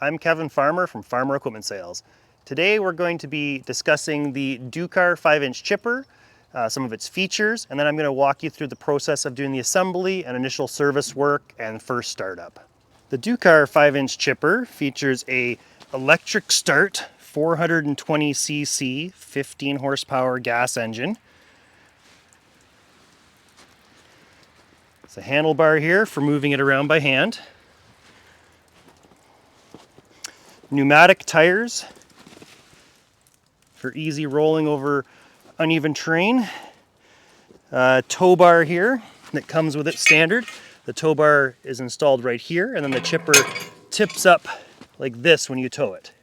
I'm Kevin Farmer from Farmer Equipment Sales. Today we're going to be discussing the Ducar 5-inch chipper, some of its features, and then I'm going to walk you through the process of doing the assembly and initial service work and first startup. The Ducar 5-inch chipper features a electric start 420cc 15 horsepower gas engine. It's a handlebar here for moving it around by hand. Pneumatic tires for easy rolling over uneven terrain. Tow bar here that comes with it standard. The tow bar is installed right here, and then the chipper tips up like this when you tow it.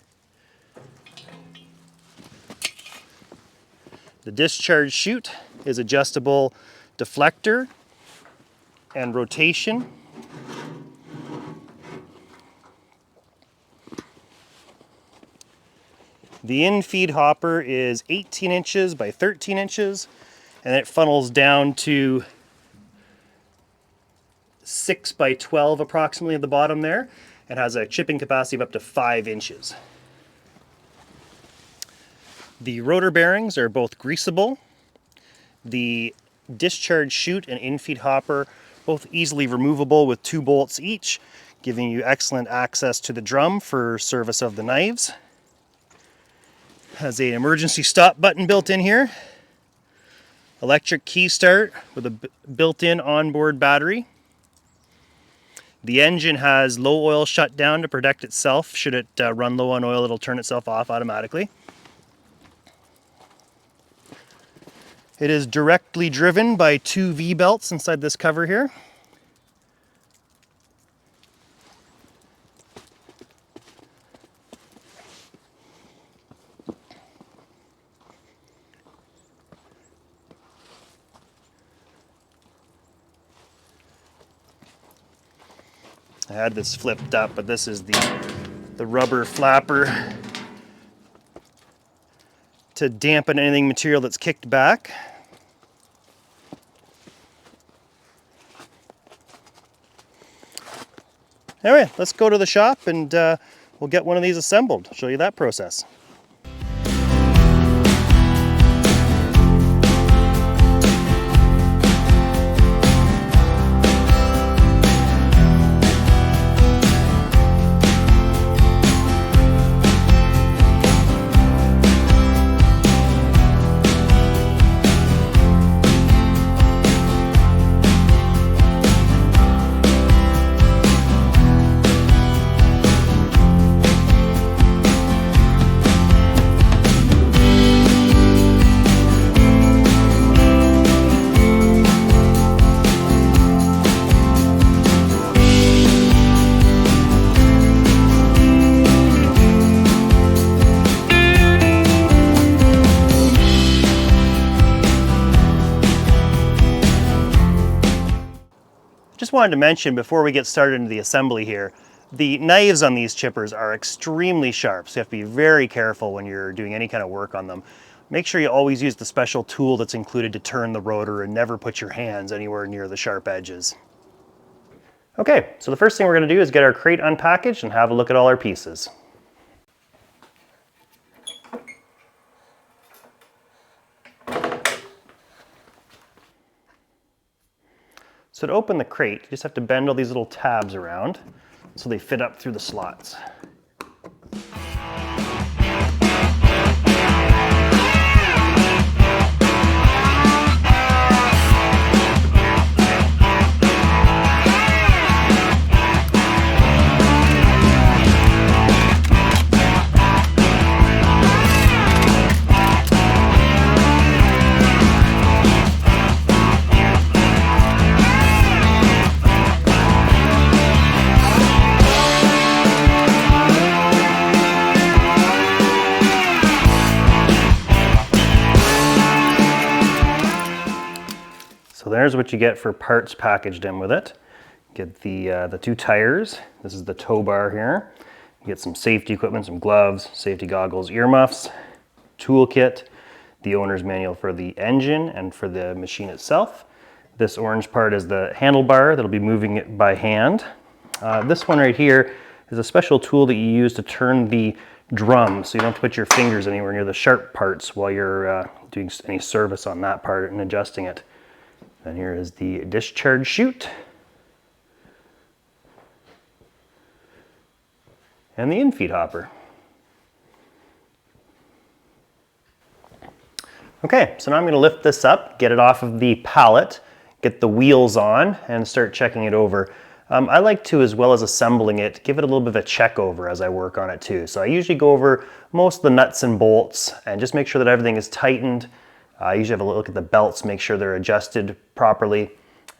The discharge chute is adjustable deflector and rotation. The in-feed hopper is 18 inches by 13 inches, and it funnels down to 6 by 12 approximately at the bottom there, and has a chipping capacity of up to 5 inches. The rotor bearings are both greasable. The discharge chute and in-feed hopper both easily removable with 2 bolts each, giving you excellent access to the drum for service of the knives. Has an emergency stop button built in here. Electric key start with a built-in onboard battery. The engine has low oil shutdown to protect itself. Should it run low on oil, it'll turn itself off automatically. It is directly driven by 2 V-belts inside this cover here. I had this flipped up, but this is the rubber flapper to dampen anything material that's kicked back. Anyway, let's go to the shop and we'll get one of these assembled. I'll show you that process. Just wanted to mention before we get started into the assembly here, the knives on these chippers are extremely sharp, so you have to be very careful when you're doing any kind of work on them. Make sure you always use the special tool that's included to turn the rotor and never put your hands anywhere near the sharp edges. Okay, so the first thing we're going to do is get our crate unpackaged and have a look at all our pieces. So to open the crate, you just have to bend all these little tabs around so they fit up through the slots. So there's what you get for parts packaged in with it. Get the 2 tires. This is the tow bar here. You get some safety equipment, some gloves, safety goggles, earmuffs, toolkit, the owner's manual for the engine and for the machine itself. This orange part is the handlebar that'll be moving it by hand. This one right here is a special tool that you use to turn the drum so you don't have to put your fingers anywhere near the sharp parts while you're doing any service on that part and adjusting it. And here is the discharge chute and the infeed hopper. Okay, so now I'm going to lift this up, get it off of the pallet, get the wheels on, and start checking it over. I like to, as well as assembling it, give it a little bit of a check over as I work on it too. So I usually go over most of the nuts and bolts and just make sure that everything is tightened. I usually have a look at the belts, make sure they're adjusted properly,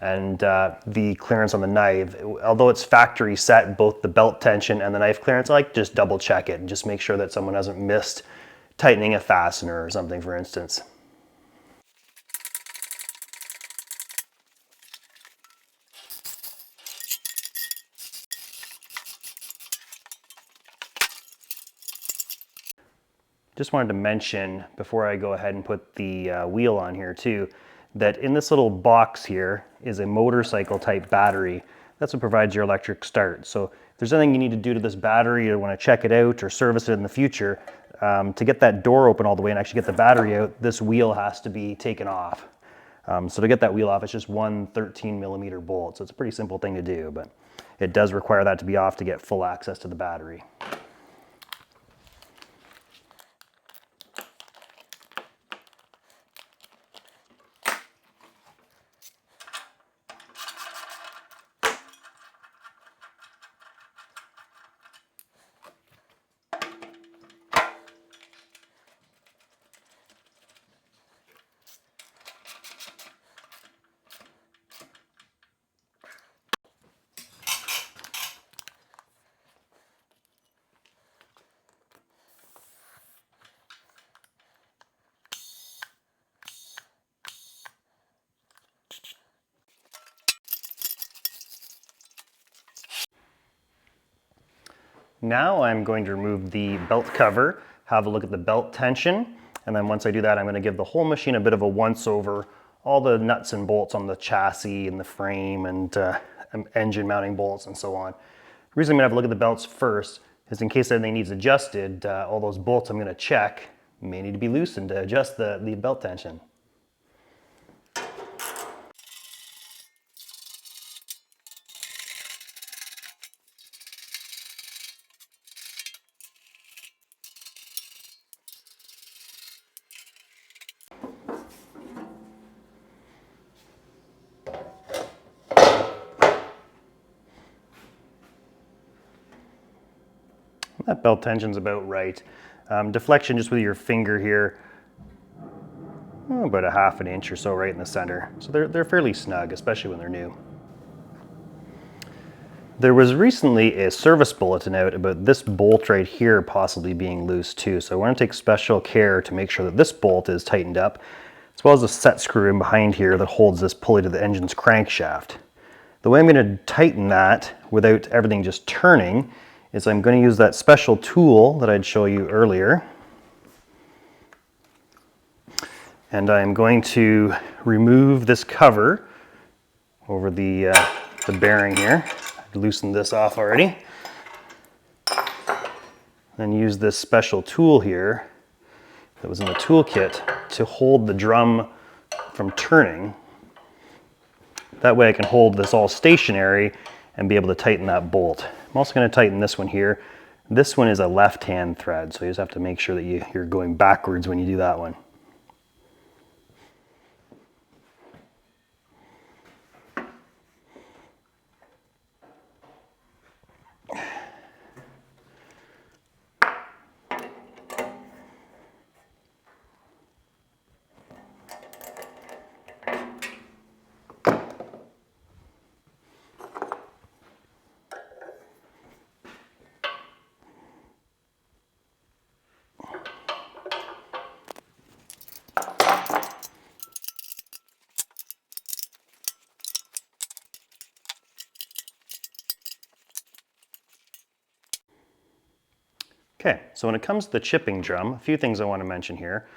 and the clearance on the knife. Although it's factory set, both the belt tension and the knife clearance, I like to just double check it and just make sure that someone hasn't missed tightening a fastener or something, for instance. Just wanted to mention, before I go ahead and put the wheel on here too, that in this little box here is a motorcycle type battery. That's what provides your electric start. So if there's anything you need to do to this battery or want to check it out or service it in the future, to get that door open all the way and actually get the battery out, this wheel has to be taken off. So to get that wheel off, it's just one 13mm bolt. So it's a pretty simple thing to do, but it does require that to be off to get full access to the battery. Now I'm going to remove the belt cover, have a look at the belt tension, and then once I do that, I'm going to give the whole machine a bit of a once-over, all the nuts and bolts on the chassis and the frame and engine mounting bolts and so on. The reason I'm going to have a look at the belts first is in case anything needs adjusted, all those bolts I'm going to check may need to be loosened to adjust the belt tension. That belt tension's about right. Deflection just with your finger here, about a ½ inch or so right in the center. So they're fairly snug, especially when they're new. There was recently a service bulletin out about this bolt right here possibly being loose too. So I want to take special care to make sure that this bolt is tightened up, as well as a set screw in behind here that holds this pulley to the engine's crankshaft. The way I'm going to tighten that without everything just turning is I'm going to use that special tool that I'd show you earlier. And I'm going to remove this cover over the bearing here. I've loosened this off already. Then use this special tool here that was in the toolkit to hold the drum from turning. That way I can hold this all stationary and be able to tighten that bolt. I'm also going to tighten this one here. This one is a left-hand thread, so you just have to make sure that you're going backwards when you do that one. Okay, so when it comes to the chipping drum, a few things I want to mention here.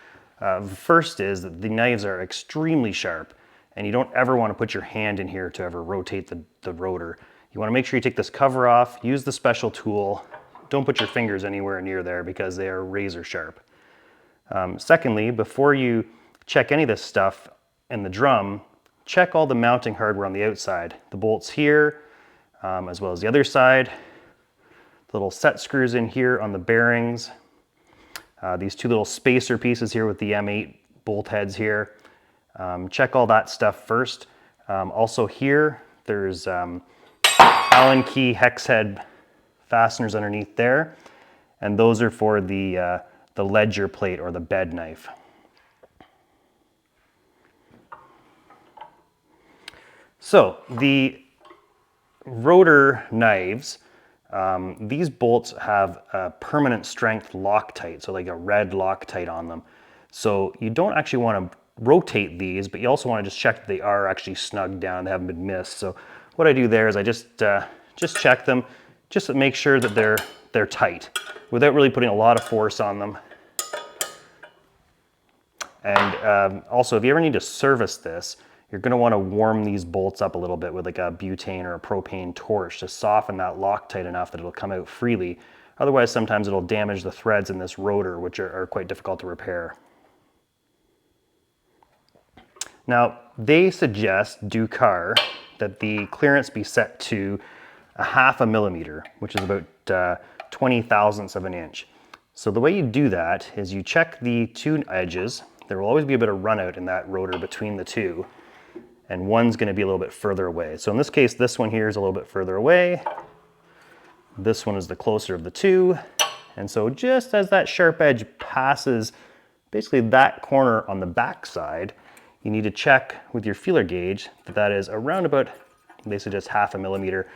First is that the knives are extremely sharp, and you don't ever want to put your hand in here to ever rotate the rotor. You want to make sure you take this cover off, use the special tool. Don't put your fingers anywhere near there because they are razor sharp. Secondly, before you check any of this stuff in the drum, check all the mounting hardware on the outside. The bolts here, as well as the other side. The little set screws in here on the bearings. These two little spacer pieces here with the M8 bolt heads here. Check all that stuff first. Also here, there's Allen key hex head fasteners underneath there. And those are for the ledger plate or the bed knife. So the rotor knives, these bolts have a permanent strength Loctite, so like a red Loctite on them. So you don't actually want to rotate these, but you also want to just check that they are actually snugged down, they haven't been missed. So what I do there is I just check them, just to make sure that they're tight, without really putting a lot of force on them. And also, if you ever need to service this, you're going to want to warm these bolts up a little bit with like a butane or a propane torch to soften that Loctite enough that it'll come out freely. Otherwise, sometimes it'll damage the threads in this rotor, which are quite difficult to repair. Now, they suggest, Ducar, that the clearance be set to 1/2 millimeter, which is about 20 thousandths of an inch. So the way you do that is you check the two edges. There will always be a bit of run out in that rotor between the two, and one's going to be a little bit further away. So in this case, this one here is a little bit further away. This one is the closer of the two. And so just as that sharp edge passes basically that corner on the back side, you need to check with your feeler gauge that that is around about, they suggest 1/2 millimeter.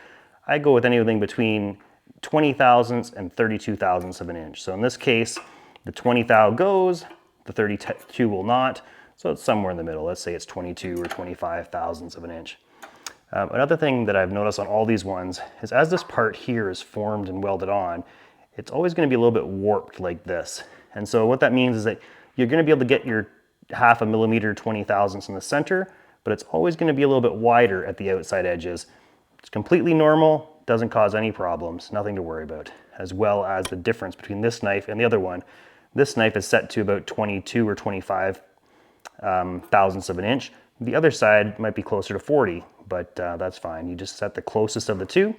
I go with anything between 20 thousandths and 32 thousandths of an inch. So in this case, the 20 thou goes, the 32 will not. So it's somewhere in the middle. Let's say it's 22 or 25 thousandths of an inch. Another thing that I've noticed on all these ones is as this part here is formed and welded on, it's always going to be a little bit warped like this. And so what that means is that you're going to be able to get your 1/2 millimeter, 20 thousandths in the center, but it's always going to be a little bit wider at the outside edges. It's completely normal, doesn't cause any problems, nothing to worry about, as well as the difference between this knife and the other one. This knife is set to about 22 or 25 thousandths of an inch. The other side might be closer to 40, but that's fine. You just set the closest of the two.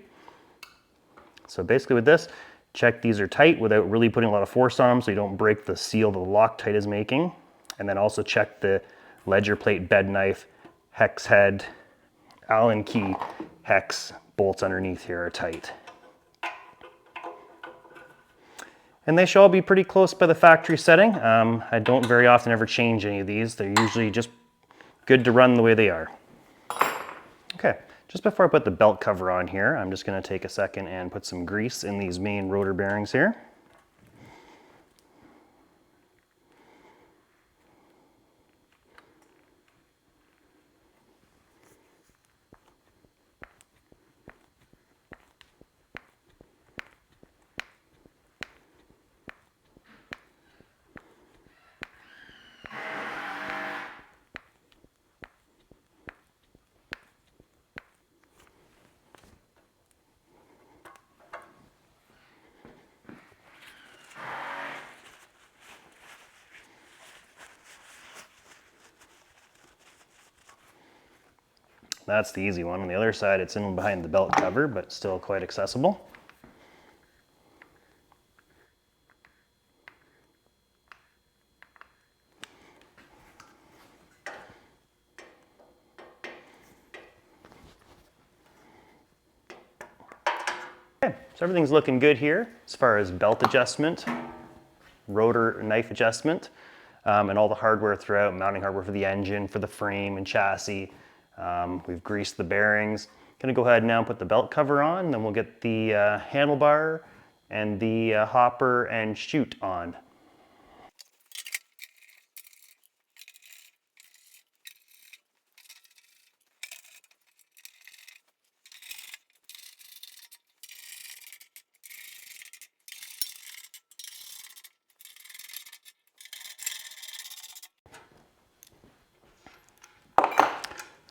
So basically with this, check these are tight without really putting a lot of force on them so you don't break the seal the Loctite is making. And then also check the ledger plate bed knife, hex head, Allen key hex bolts underneath here are tight. And they should all be pretty close by the factory setting. I don't very often ever change any of these. They're usually just good to run the way they are. Okay, just before I put the belt cover on here, I'm just going to take a second and put some grease in these main rotor bearings here. That's the easy one. On the other side, it's in behind the belt cover, but still quite accessible. Okay, so everything's looking good here as far as belt adjustment, rotor knife adjustment, and all the hardware throughout, mounting hardware for the engine, for the frame and chassis. We've greased the bearings. Gonna go ahead now and put the belt cover on, then we'll get the handlebar and the hopper and chute on.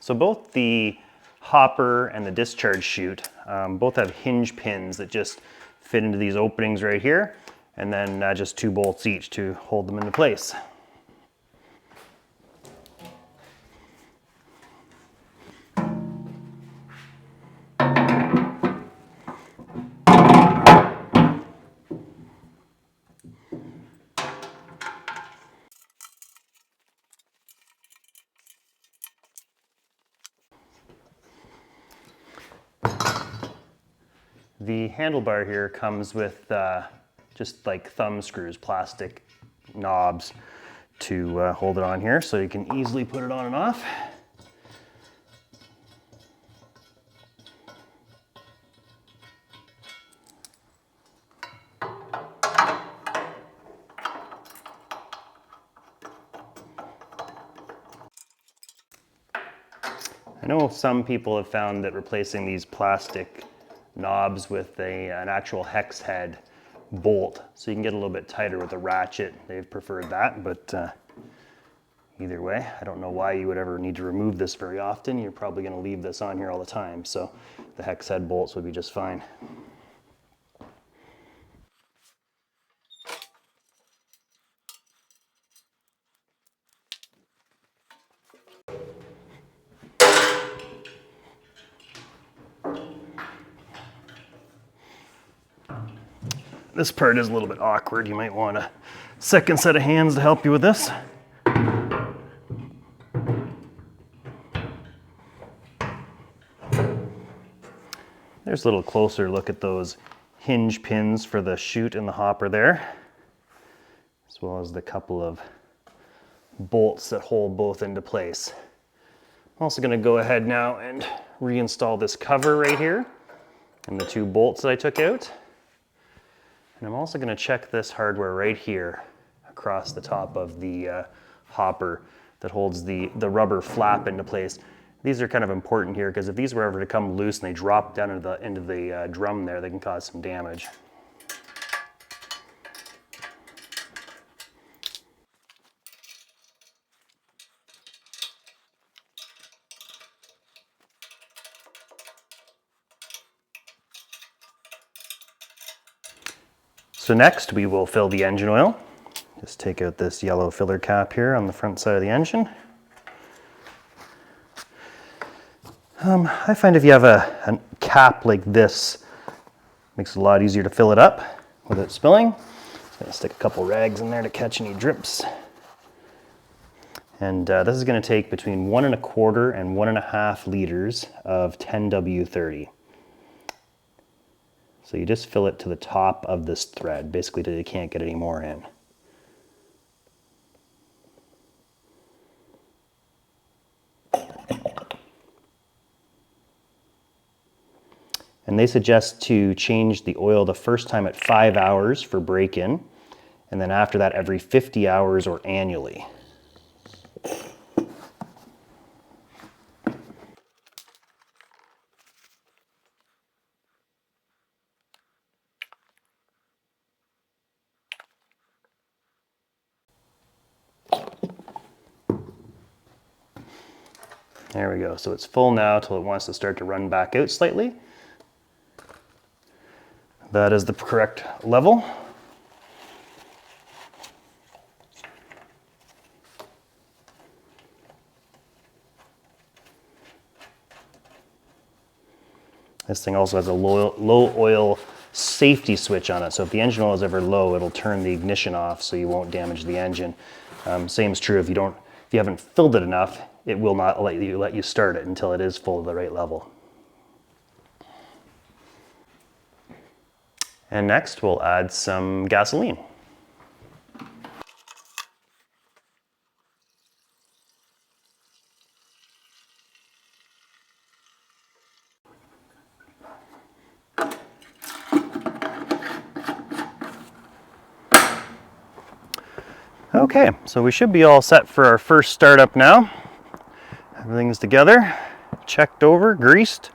So both the hopper and the discharge chute Both have hinge pins that just fit into these openings right here, and then just 2 bolts each to hold them into place. The handlebar here comes with just like thumb screws, plastic knobs to hold it on here, so you can easily put it on and off. I know some people have found that replacing these plastic knobs with an actual hex head bolt, so you can get a little bit tighter with a ratchet. They've preferred that, but either way, I don't know why you would ever need to remove this very often. You're probably going to leave this on here all the time, so the hex head bolts would be just fine. This part is a little bit awkward. You might want a second set of hands to help you with this. There's a little closer look at those hinge pins for the chute and the hopper there, as well as the couple of bolts that hold both into place. I'm also going to go ahead now and reinstall this cover right here and the 2 bolts that I took out. And I'm also going to check this hardware right here across the top of the hopper that holds the rubber flap into place. These are kind of important here because if these were ever to come loose and they drop down into the drum there, they can cause some damage. So next we will fill the engine oil. Just take out this yellow filler cap here on the front side of the engine. I find if you have a cap like this, it makes it a lot easier to fill it up without spilling. Just gonna stick a couple rags in there to catch any drips. And this is gonna take between 1 1/4 and 1 1/2 liters of 10W30. So you just fill it to the top of this thread, basically till you can't get any more in. And they suggest to change the oil the first time at 5 hours for break-in, and then after that every 50 hours or annually. There we go. So it's full now till it wants to start to run back out slightly. That is the correct level. This thing also has a low oil safety switch on it. So if the engine oil is ever low, it'll turn the ignition off so you won't damage the engine. Same is true if you haven't filled it enough, it will not let you start it until it is full of the right level. And next we'll add some gasoline. Okay, so we should be all set for our first startup now. Everything's together, checked over, greased,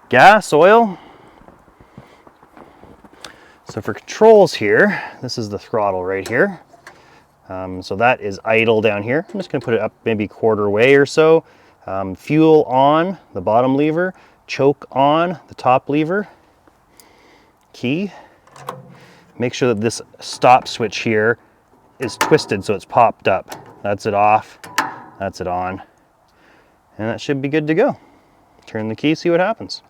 gas, oil. So for controls here, this is the throttle right here. So that is idle down here. I'm just gonna put it up maybe 1/4 way or so. Fuel on, the bottom lever. choke on the top lever, key. Make sure that this stop switch here is twisted so it's popped up. That's it off, that's it on. And that should be good to go. Turn the key, see what happens.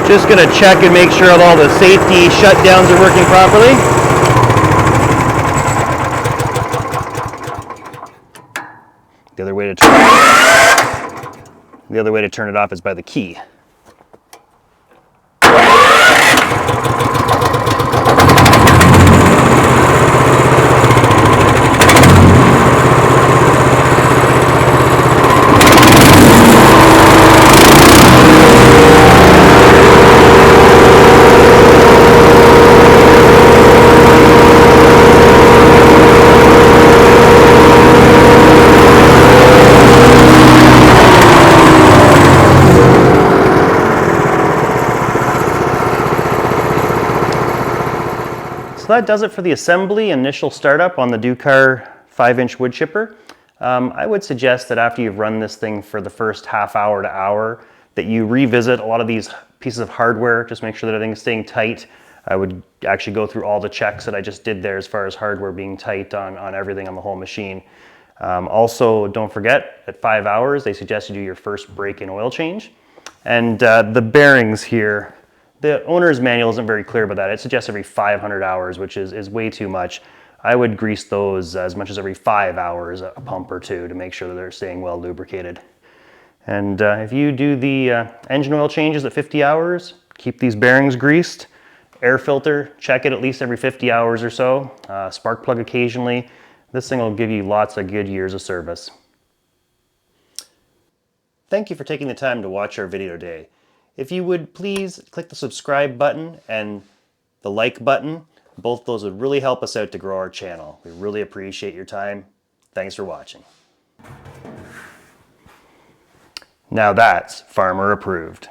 Just gonna check and make sure all the safety shutdowns are working properly. The other way to turn it off is by the key. So that does it for the assembly initial startup on the Ducar 5-inch wood chipper. I would suggest that after you've run this thing for the first half hour to hour, that you revisit a lot of these pieces of hardware, just make sure that everything's staying tight. I would actually go through all the checks that I just did there as far as hardware being tight on everything on the whole machine. Also, don't forget, at 5 hours, they suggest you do your first break-in oil change. And the bearings here, the owner's manual isn't very clear about that. It suggests every 500 hours, which is way too much. I would grease those as much as every 5 hours, a pump or two, to make sure that they're staying well lubricated. And if you do the engine oil changes at 50 hours, keep these bearings greased. Air filter, check it at least every 50 hours or so. Spark plug occasionally. This thing will give you lots of good years of service. Thank you for taking the time to watch our video today. If you would please click the subscribe button and the like button. Both those would really help us out to grow our channel. We really appreciate your time. Thanks for watching. Now that's farmer approved.